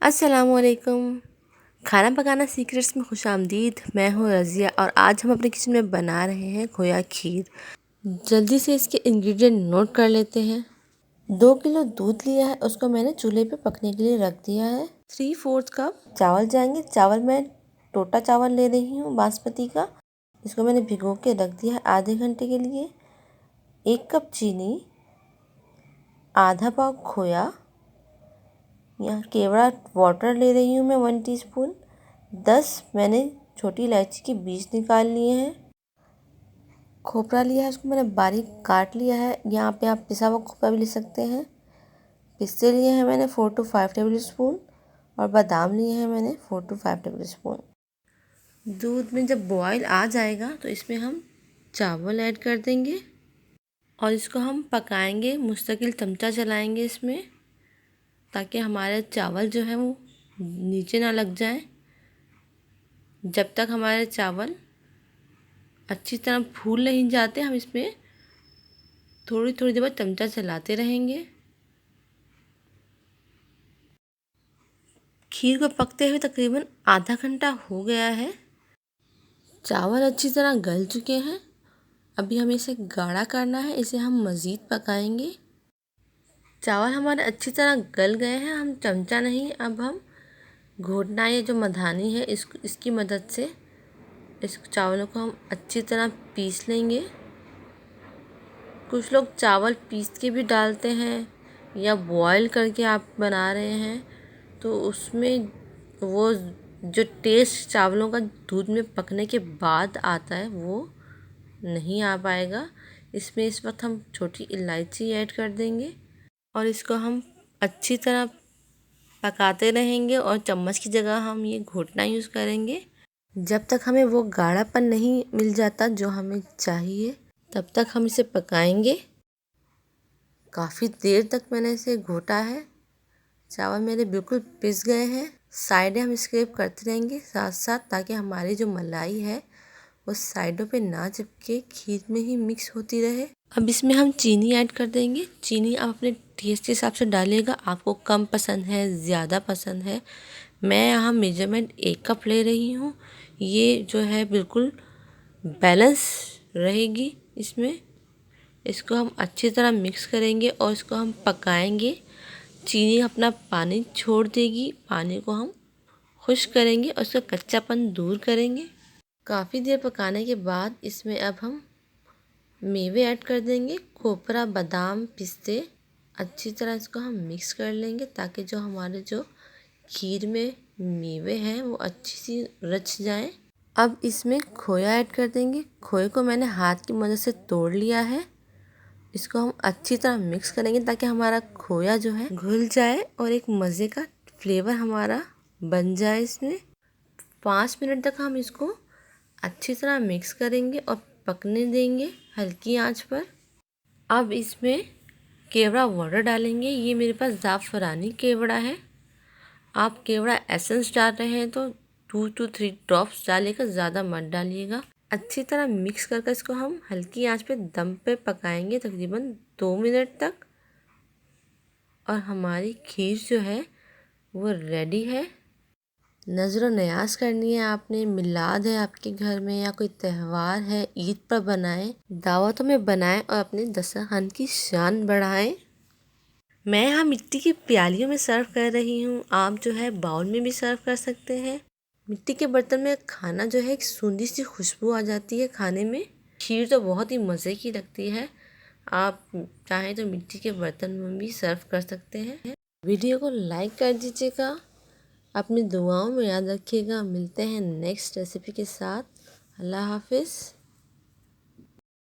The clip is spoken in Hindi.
अस्सलामुअलैकुम। खाना पकाना सीक्रेट्स में खुशामदीद। मैं हूँ रज़िया और आज हम अपने किचन में बना रहे हैं खोया खीर। जल्दी से इसके इंग्रेडिएंट नोट कर लेते हैं। 2 किलो दूध लिया है, उसको मैंने चूल्हे पे पकने के लिए रख दिया है। 3/4 कप चावल जाएंगे। चावल मैं टोटा चावल ले रही हूँ बासमती का। इसको मैंने भिगो के रख दिया है आधे घंटे के लिए। 1 कप चीनी, आधा पाव खोया, यहाँ केवड़ा वाटर ले रही हूँ मैं 1 टीस्पून। 10 मैंने छोटी इलायची के बीज निकाल लिए हैं। खोपरा लिया है, उसको मैंने बारीक काट लिया है। यहाँ पे आप पिसा हुआ खोपरा भी ले सकते हैं। पिस्ते लिए हैं मैंने 4 to 5 टेबल स्पून और बादाम लिए हैं मैंने 4 to 5 टेबल स्पून। दूध में जब बॉयल आ जाएगा तो इसमें हम चावल ऐड कर देंगे और इसको हम पकाएंगे। मुस्तकिल चमचा चलाएंगे इसमें ताकि हमारे चावल जो है वो नीचे ना लग जाए। जब तक हमारे चावल अच्छी तरह फूल नहीं जाते हम इसमें थोड़ी थोड़ी देर बाद चमचा चलाते रहेंगे। खीर को पकते हुए तकरीबन आधा घंटा हो गया है। चावल अच्छी तरह गल चुके हैं। अभी हमें इसे गाढ़ा करना है, इसे हम मज़ीद पकाएंगे। चावल हमारे अच्छी तरह गल गए हैं। हम चमचा नहीं, अब हम घोटना या जो मधानी है इसकी मदद से इस चावलों को हम अच्छी तरह पीस लेंगे। कुछ लोग चावल पीस के भी डालते हैं या बॉयल करके आप बना रहे हैं तो उसमें वो जो टेस्ट चावलों का दूध में पकने के बाद आता है वो नहीं आ पाएगा। इसमें इस वक्त हम छोटी इलायची ऐड कर देंगे और इसको हम अच्छी तरह पकाते रहेंगे और चम्मच की जगह हम ये घोटना यूज़ करेंगे। जब तक हमें वो गाढ़ापन नहीं मिल जाता जो हमें चाहिए तब तक हम इसे पकाएंगे। काफ़ी देर तक मैंने इसे घोटा है। चावल मेरे बिल्कुल पिस गए हैं। साइडें हम स्क्रैप करते रहेंगे साथ साथ ताकि हमारी जो मलाई है वो साइडों पे ना चिपके, खीर में ही मिक्स होती रहे। अब इसमें हम चीनी ऐड कर देंगे। चीनी आप अपने टेस्ट के हिसाब से डालिएगा। आपको कम पसंद है, ज़्यादा पसंद है। मैं यहाँ मेजरमेंट 1 कप ले रही हूँ। ये जो है बिल्कुल बैलेंस रहेगी इसमें। इसको हम अच्छी तरह मिक्स करेंगे और इसको हम पकाएंगे। चीनी अपना पानी छोड़ देगी। पानी को हम खुश्क करेंगे और उसका कच्चापन दूर करेंगे। काफ़ी देर पकाने के बाद इसमें अब हम मेवे ऐड कर देंगे। खोपरा, बादाम, पिस्ते। अच्छी तरह इसको हम मिक्स कर लेंगे ताकि जो हमारे जो खीर में मेवे हैं वो अच्छी सी रच जाएं। अब इसमें खोया ऐड कर देंगे। खोए को मैंने हाथ की मदद से तोड़ लिया है। इसको हम अच्छी तरह मिक्स करेंगे ताकि हमारा खोया जो है घुल जाए और एक मज़े का फ्लेवर हमारा बन जाए इसमें। 5 मिनट तक हम इसको अच्छी तरह मिक्स करेंगे और पकने देंगे हल्की आंच पर। अब इसमें केवड़ा वाटर डालेंगे। ये मेरे पास ज़ाफ़रानी केवड़ा है। आप केवड़ा एसेंस डाल रहे हैं तो 2 to 3 ड्रॉप्स डालिएगा, ज़्यादा मत डालिएगा। अच्छी तरह मिक्स करके इसको हम हल्की आंच पे दम पे पकाएंगे तकरीबन 2 मिनट तक और हमारी खीर जो है वो रेडी है। नज़र नयाज करनी है आपने, मिलाद है आपके घर में या कोई त्यौहार है, ईद पर बनाएं, दावतों में बनाएं और अपने दस्तरखान की शान बढ़ाएं। मैं यहाँ मिट्टी की प्यालियों में सर्व कर रही हूँ। आप जो है बाउल में भी सर्व कर सकते हैं। मिट्टी के बर्तन में खाना जो है एक सूंधी सी खुशबू आ जाती है खाने में। खीर तो बहुत ही मज़े की लगती है। आप चाहें तो मिट्टी के बर्तन में भी सर्व कर सकते हैं। वीडियो को लाइक कर दीजिएगा। अपनी दुआओं में याद रखिएगा। मिलते हैं नेक्स्ट रेसिपी के साथ। अल्लाह हाफिज़।